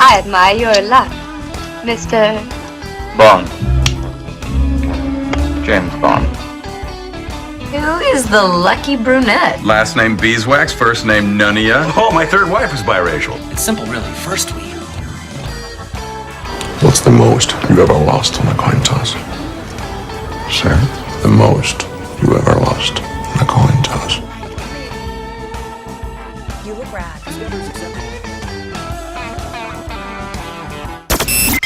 I admire your luck, Mr. Bond. James Bond. Who is the lucky brunette? Last name Beeswax, first name Nunia. Oh, my third wife is biracial. It's simple, really. First we... What's the most you ever lost on a coin toss? Sir? The most you ever lost on a coin toss. You look rad.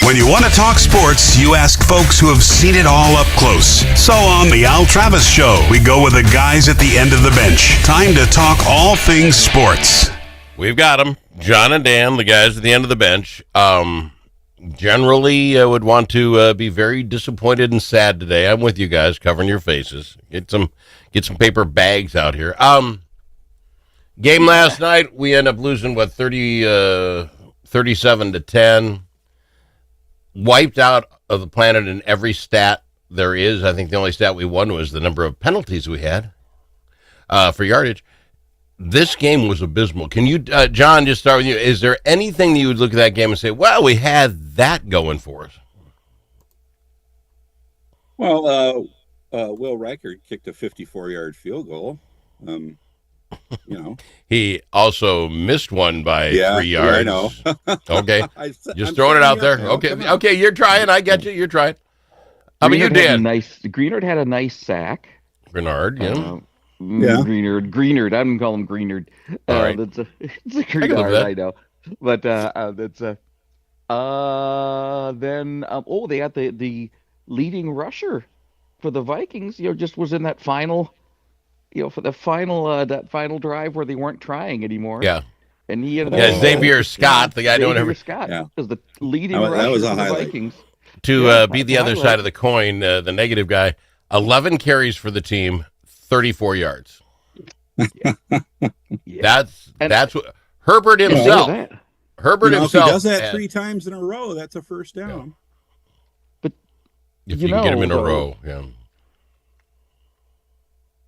When you want to talk sports, you ask folks who have seen it all up close. So on The Al Travis Show, we go with the guys at the end of the bench. Time to talk all things sports. We've got them. John and Dan, the guys at the end of the bench. Generally, I would want to be very disappointed and sad today. I'm with you guys, covering your faces. Get some paper bags out here. Game last night, we end up losing, 37-10. Wiped out of the planet in every stat there is. I think the only stat we won was the number of penalties we had for yardage. This game was abysmal. Can you, John, just start with you. Is there anything that you would look at that game and say, well, we had that going for us? Well, Will Reichert kicked a 54-yard field goal. He also missed one by 3 yards. Yeah, I know. Okay. Just throwing it out there. Okay, you're trying. I get you. You're trying. How about you, Dan? Greenard had a nice sack. Bernard, yeah. Greenard. I'm going to call him Greenard. All right. It's a Greenard, I know. But that's they had the leading rusher for the Vikings, just was in that final... for the final that final drive where they weren't trying anymore. Yeah. And he ended up... Xavier Scott, the guy doing everything. Scott was the leading rusher that was for a the highlight. Vikings. To be the other side of the coin, the negative guy, 11 carries for the team, 34 yards. That's what... Herbert himself. Herbert himself. If he does that 3 times in a row, that's a first down. Yeah. But if you can get him in a row, yeah.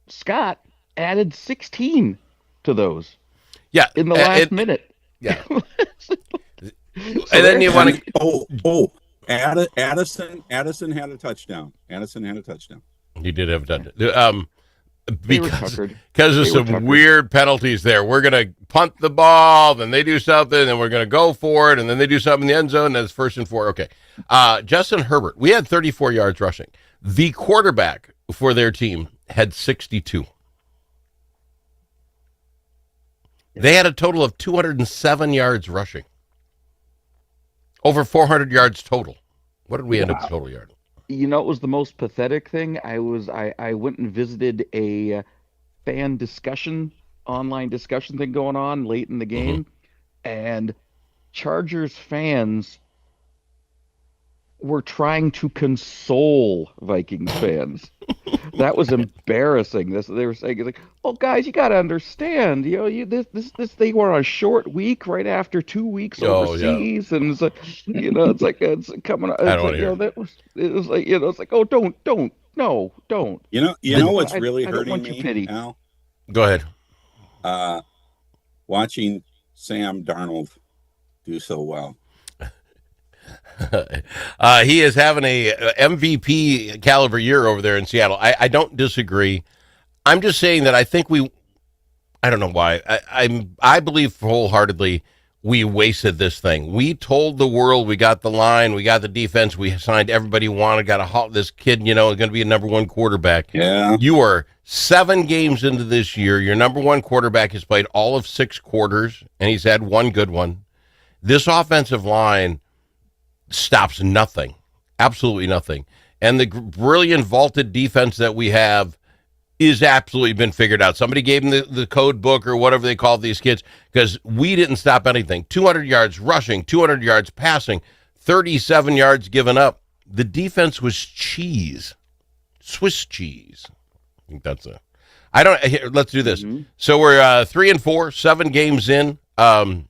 Scott added 16 to those. Yeah, in the last minute. Yeah, and then you want to. Addison had a touchdown. He did have a touchdown. Because of some weird penalties there. We're gonna punt the ball, then they do something, then we're gonna go for it, and then they do something in the end zone. And it's 1st and 4. Okay, Justin Herbert. We had 34 yards rushing. The quarterback for their team had 62. They had a total of 207 yards rushing. Over 400 yards total. What did we end up total yard? It was the most pathetic thing. I went and visited a fan discussion, online discussion thing going on late in the game, and Chargers fans were trying to console Vikings fans. That was embarrassing. They were saying, like, "Oh, guys, you got to understand. This they were on a short week right after 2 weeks overseas, and it's like, it's coming. It's I don't want to hear. It's like, oh, don't, no, don't. You know what's really hurting me, pity. Al? Go ahead. Watching Sam Darnold do so well. He is having a MVP caliber year over there in Seattle. I don't disagree. I'm just saying that I think I don't know why. I believe wholeheartedly we wasted this thing. We told the world we got the line, we got the defense, we signed everybody who wanted, got this kid, is going to be a number 1 quarterback. Yeah. You are 7 games into this year. Your number 1 quarterback has played all of 6 quarters, and he's had 1 good one. This offensive line stops nothing, absolutely nothing. And the brilliant vaulted defense that we have is absolutely been figured out. Somebody gave them the code book or whatever they call these kids, because we didn't stop anything. 200 yards rushing, 200 yards passing, 37 yards given up. The defense was cheese, Swiss cheese. I think that's let's do this. So we're 3-4, 7 games in. What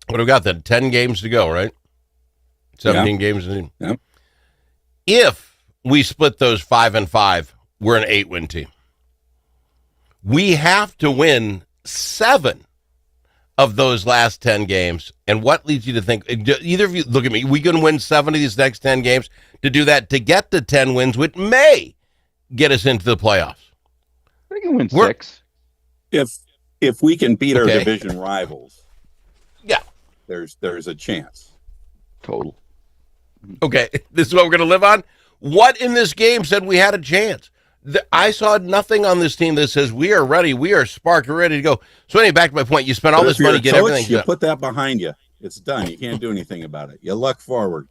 do we got then? 10 games to go, right? 17 games in. Yeah. If we split those 5-5, we're an 8-win team. We have to win 7 of those last 10 games? And what leads you to think, either of you, look at me, we can win 7 of these next 10 games to do that, to get to 10 wins, which may get us into the playoffs? We can win 6. If we can beat our Okay. division rivals, Yeah. there's a chance. Total. Okay, this is what we're going to live on. What in this game said we had a chance? I saw nothing on this team that says we are ready, we are sparked, we're ready to go. So anyway, back to my point. You spent all But this if you're money, a get coach, everything you done. put that behind you. It's done. You can't do anything about it. You look forward.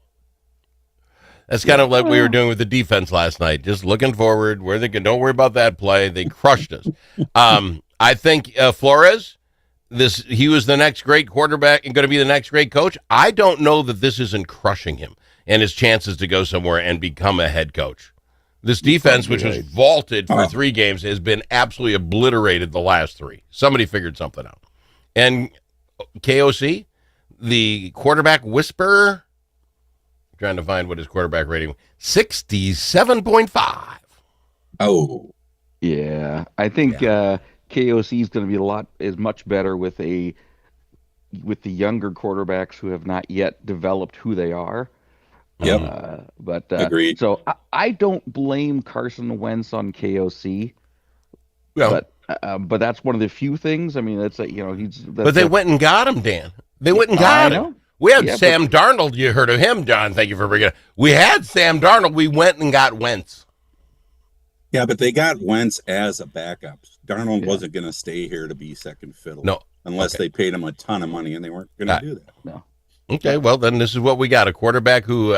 That's kind of like we were doing with the defense last night. Just looking forward. Where they can, don't worry about that play. They crushed us. I think Flores, he was the next great quarterback and going to be the next great coach. I don't know that this isn't crushing him and his chances to go somewhere and become a head coach. This defense, which was vaulted for 3 games, has been absolutely obliterated the last 3. Somebody figured something out. And KOC, the quarterback whisperer, trying to find what his quarterback rating was, 67.5. Oh, Yeah, I think KOC is going to be much better with the younger quarterbacks who have not yet developed who they are. Yep. Agreed. So I don't blame Carson Wentz on KOC. Well, But that's one of the few things. I mean, that's but they went and got him, Dan. They went and got him. We had Sam Darnold. You heard of him, John. Thank you for bringing it. We had Sam Darnold. We went and got Wentz. yeah, but they got Wentz as a backup. Darnold wasn't going to stay here to be second fiddle. No. Unless they paid him a ton of money, and they weren't going to do that. No. Okay, well, then this is what we got. A quarterback who,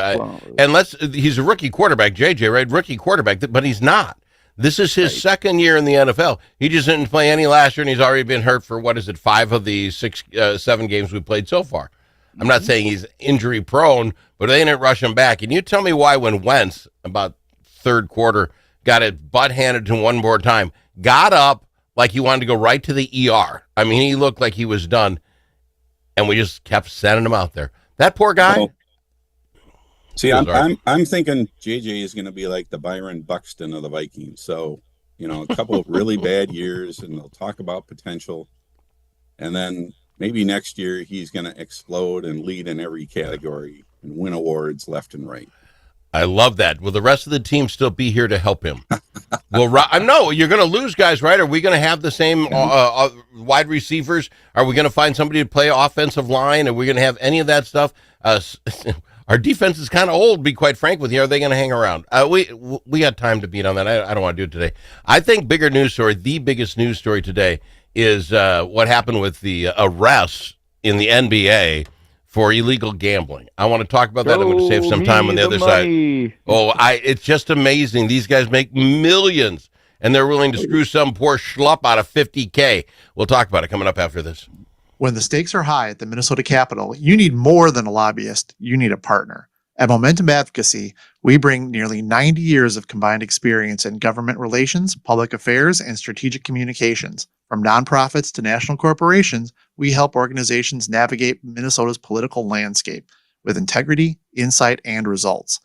he's a rookie quarterback, JJ, right? Rookie quarterback, but he's not. This is his second year in the NFL. He just didn't play any last year, and he's already been hurt for, 5 of the 7 games we played so far. I'm not saying he's injury prone, but they didn't rush him back. And you tell me why when Wentz, about third quarter, got it butt handed to him one more time, got up like he wanted to go right to the ER. I mean, he looked like he was done. And we just kept sending him out there. That poor guy. Oh. See, I'm thinking JJ is going to be like the Byron Buxton of the Vikings. So, a couple of really bad years, and they'll talk about potential, and then maybe next year he's going to explode and lead in every category and win awards left and right. I love that. Will the rest of the team still be here to help him? Well, I know you're going to lose guys, right? Are we going to have the same wide receivers? Are we going to find somebody to play offensive line? Are we going to have any of that stuff? Our defense is kind of old, to be quite frank with you. Are they going to hang around? We got time to beat on that. I don't want to do it today. I think the biggest news story today is what happened with the arrests in the NBA for illegal gambling. I want to talk about that. I'm going to save some time on the other side. It's just amazing. These guys make millions, and they're willing to screw some poor schlup out of $50K. We'll talk about it coming up after this. When the stakes are high at the Minnesota Capitol, you need more than a lobbyist. You need a partner. At Momentum Advocacy, we bring nearly 90 years of combined experience in government relations, public affairs, and strategic communications. From nonprofits to national corporations, we help organizations navigate Minnesota's political landscape with integrity, insight, and results.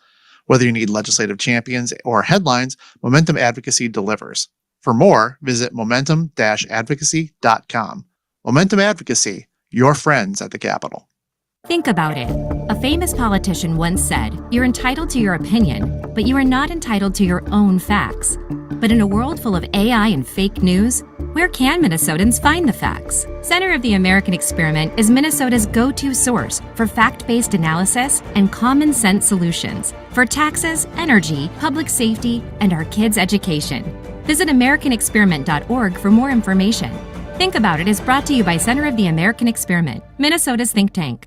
Whether you need legislative champions or headlines, Momentum Advocacy delivers. For more, visit momentum-advocacy.com. Momentum Advocacy, your friends at the Capitol. Think about it. A famous politician once said, "You're entitled to your opinion, but you are not entitled to your own facts." But in a world full of AI and fake news, where can Minnesotans find the facts? Center of the American Experiment is Minnesota's go-to source for fact-based analysis and common sense solutions for taxes, energy, public safety, and our kids' education. Visit AmericanExperiment.org for more information. Think About It is brought to you by Center of the American Experiment, Minnesota's think tank.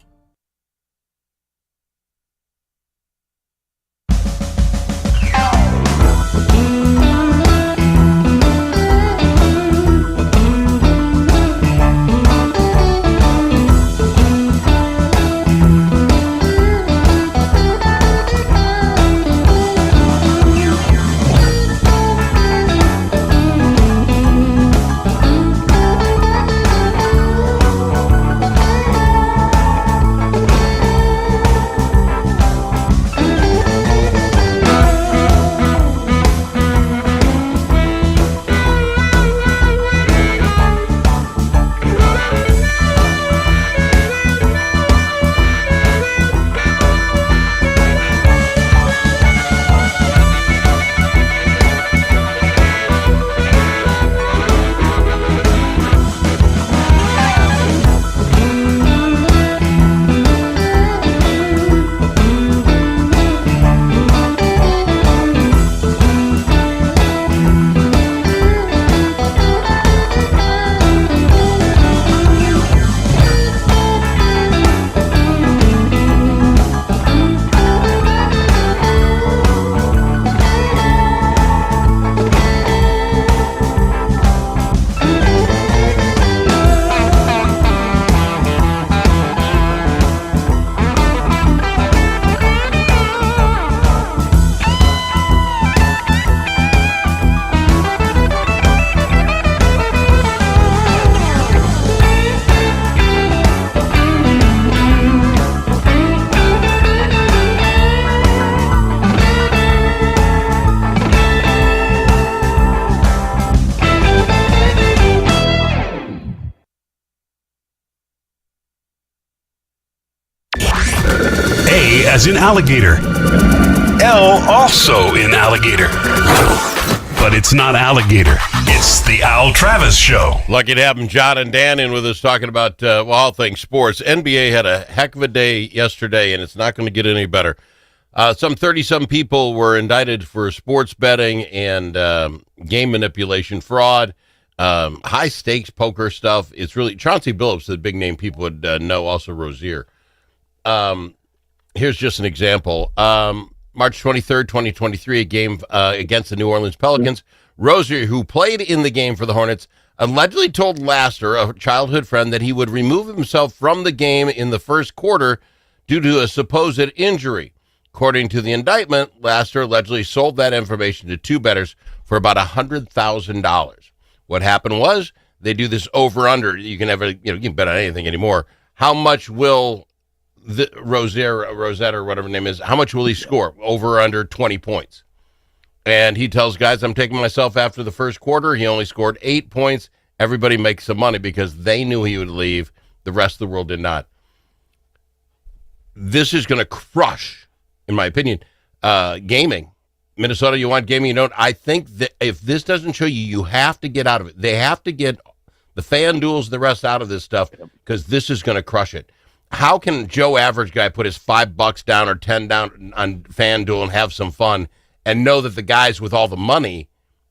as in alligator. L also in alligator. But it's not alligator. It's the Al Travis Show. Lucky to have him, John and Dan, in with us talking about all things sports. NBA had a heck of a day yesterday, and it's not going to get any better. Some 30-some people were indicted for sports betting and game manipulation, fraud, high-stakes poker stuff. It's really Chauncey Billups, the big name people would know, also Rozier. Here's just an example. March 23rd, 2023, a game against the New Orleans Pelicans. Rozier, who played in the game for the Hornets, allegedly told Laster, a childhood friend, that he would remove himself from the game in the first quarter due to a supposed injury. According to the indictment, Laster allegedly sold that information to two bettors for about $100,000. What happened was they do this over/under. You can you can bet on anything anymore. How much will Rosette or whatever her name is? How much will he score? Over or under 20 points? And he tells guys, "I'm taking myself after the first quarter." He only scored 8 points. Everybody makes some money because they knew he would leave. The rest of the world did not. This is going to crush, in my opinion, gaming. Minnesota, you want gaming? You don't. I think that if this doesn't show you, you have to get out of it. They have to get the FanDuels and the rest out of this stuff because this is going to crush it. How can Joe Average Guy put his $5 down or 10 down on FanDuel and have some fun and know that the guys with all the money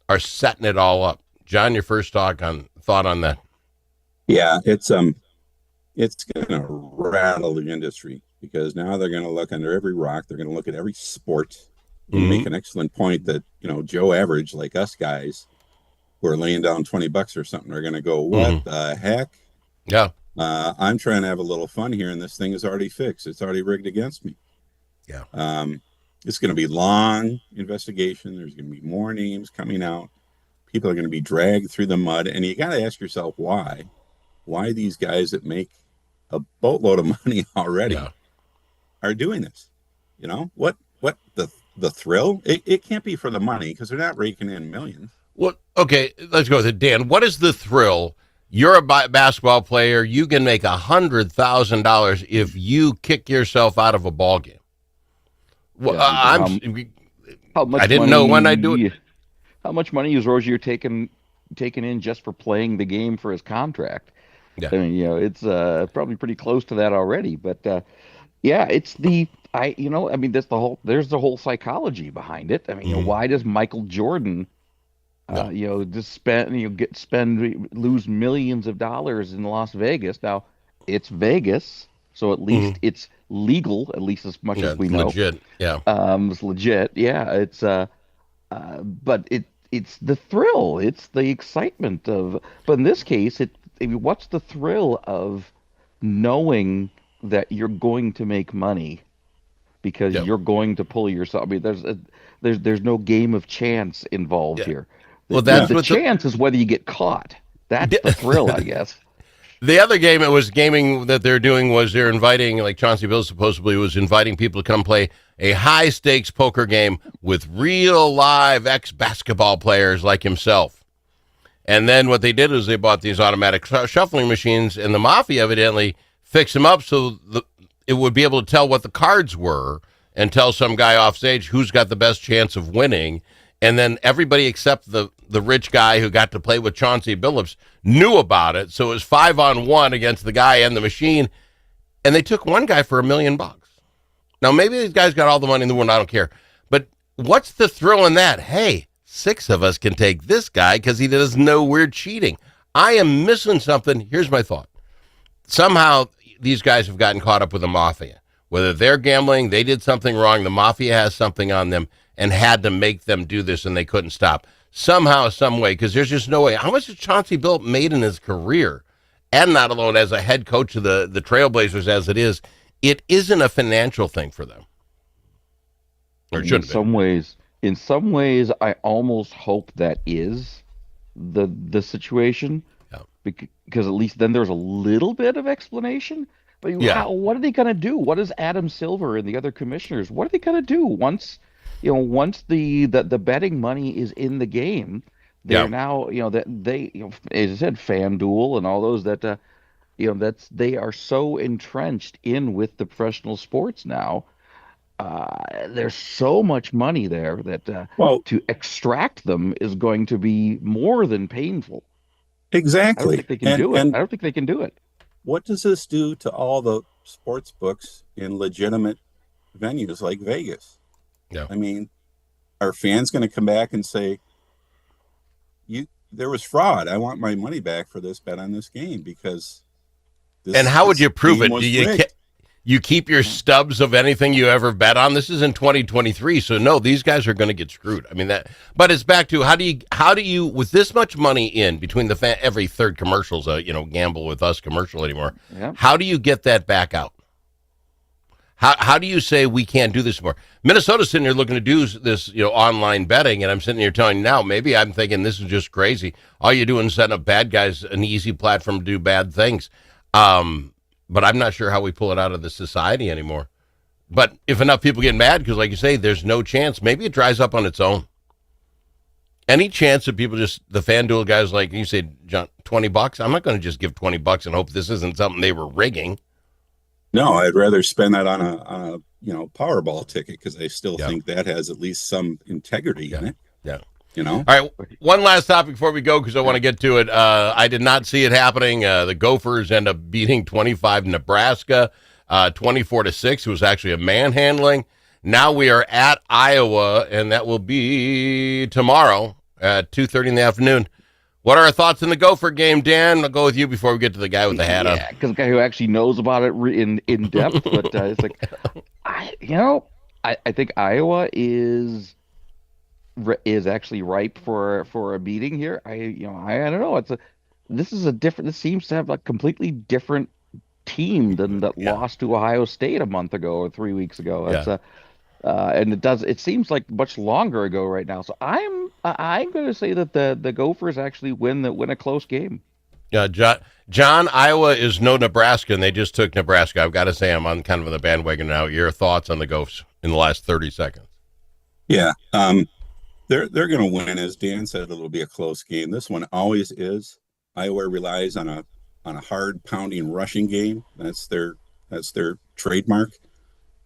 are setting it all up? John, your first thought on that? Yeah, it's going to rattle the industry because now they're going to look under every rock. They're going to look at every sport. You make an excellent point that, Joe Average, like us guys who are laying down $20 or something, are going to go, what the heck? Yeah. I'm trying to have a little fun here, and this thing is already fixed. It's already rigged against me. Yeah. It's going to be long investigation. There's going to be more names coming out. People are going to be dragged through the mud, and you got to ask yourself why these guys that make a boatload of money already are doing this. What the thrill? It can't be for the money because they're not raking in millions. Well, okay, let's go with it. Dan, what is the thrill? You're a basketball player. You can make $100,000 if you kick yourself out of a ball game. Well, I didn't know when I do it. How much money is Rozier taking in just for playing the game for his contract? Yeah. I mean, it's probably pretty close to that already. But it's there's the whole psychology behind it. I mean, why does Michael Jordan just lose millions of dollars in Las Vegas? Now, it's Vegas, so at least it's legal, at least as much as we know. Legit, yeah. It's legit, yeah. It's but it's the thrill, it's the excitement of. But in this case, what's the thrill of knowing that you're going to make money because you're going to pull yourself? I mean, there's no game of chance involved here. Well, that's the chance is whether you get caught. That's the thrill, I guess. The other game gaming that they're doing was they're inviting, like Chauncey Billups supposedly was inviting people to come play a high stakes poker game with real live ex-basketball players like himself. And then what they did is they bought these automatic shuffling machines, and the mafia evidently fixed them up so it would be able to tell what the cards were and tell some guy off stage who's got the best chance of winning. And then everybody except the rich guy who got to play with Chauncey Billups knew about it. So it was 5-on-1 against the guy and the machine. And they took one guy for $1 million. Now, maybe these guys got all the money in the world. I don't care. But what's the thrill in that? Hey, 6 of us can take this guy because he doesn't know we're cheating. I am missing something. Here's my thought. Somehow these guys have gotten caught up with the mafia. Whether they're gambling, they did something wrong, the mafia has something on them and had to make them do this, and they couldn't stop. Somehow, some way, because there's just no way. How much has Chauncey Billups made in his career? And not alone as a head coach of the Trailblazers as it isn't a financial thing for them. Or it shouldn't be. In some ways, I almost hope that is the situation. Yeah. Because at least then there's a little bit of explanation. But what are they going to do? What is Adam Silver and the other commissioners? What are they going to do once the betting money is in the game? They're now, that they, as I said, FanDuel and all those that, they are so entrenched in with the professional sports now. there's so much money there that Well, to extract them is going to be more than painful. I don't exactly. think they can do it. I don't think they can do it. What does this do to all the sports books in legitimate venues like Vegas? Yeah. I mean, are fans going to come back and say, there was fraud. I want my money back for this bet on this game because And how would you prove it? game was Do you rigged." you keep your stubs of anything you ever bet on? This is in 2023, so no, these guys are going to get screwed. I mean that, but it's back to how do you with this much money in between the every third commercial's gamble with us commercial anymore. Yeah. How do you get that back out? How do you say we can't do this more? Minnesota's sitting here looking to do this, online betting, and I'm sitting here telling you now, maybe I'm thinking this is just crazy. All you're doing is setting up bad guys an easy platform to do bad things. But I'm not sure how we pull it out of the society anymore. But if enough people get mad, because like you say, there's no chance, maybe it dries up on its own. Any chance that people the FanDuel guys like you say, John, $20? I'm not going to just give $20 and hope this isn't something they were rigging. No, I'd rather spend that on a Powerball ticket because I still Yeah. think that has at least some integrity in it. Yeah. All right, one last topic before we go because I want to get to it. I did not see it happening. The Gophers end up beating 25 Nebraska, 24-6. It was actually a manhandling. Now we are at Iowa, and that will be tomorrow at 2:30 in the afternoon. What are our thoughts in the Gopher game, Dan? I'll go with you before we get to the guy with the hat on. Yeah, because the guy who actually knows about it in depth. But it's like, I think Iowa is actually ripe for a beating here. I don't know. This seems to have a completely different team than that lost to Ohio State a month ago or 3 weeks ago. It's and it seems like much longer ago right now. So I'm going to say that the Gophers actually win a close game. Yeah, John, Iowa is no Nebraska, and they just took Nebraska. I've got to say I'm on kind of the bandwagon now. Your thoughts on the Gophers in the last 30 seconds? Yeah, they're going to win. As Dan said, it'll be a close game. This one always is. Iowa relies on a hard pounding rushing game. That's their trademark.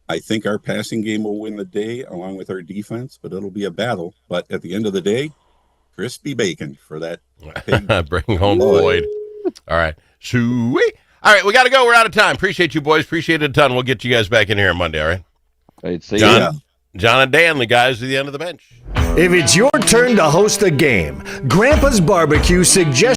I think our passing game will win the day along with our defense, but it'll be a battle. But at the end of the day, crispy bacon for that pig. Bring home Floyd. All right. Sweet. All right, we got to go. We're out of time. Appreciate you, boys. Appreciate it a ton. We'll get you guys back in here on Monday, all right? I'd say John and Dan, the guys at the end of the bench. If it's your turn to host a game, Grandpa's Barbecue suggests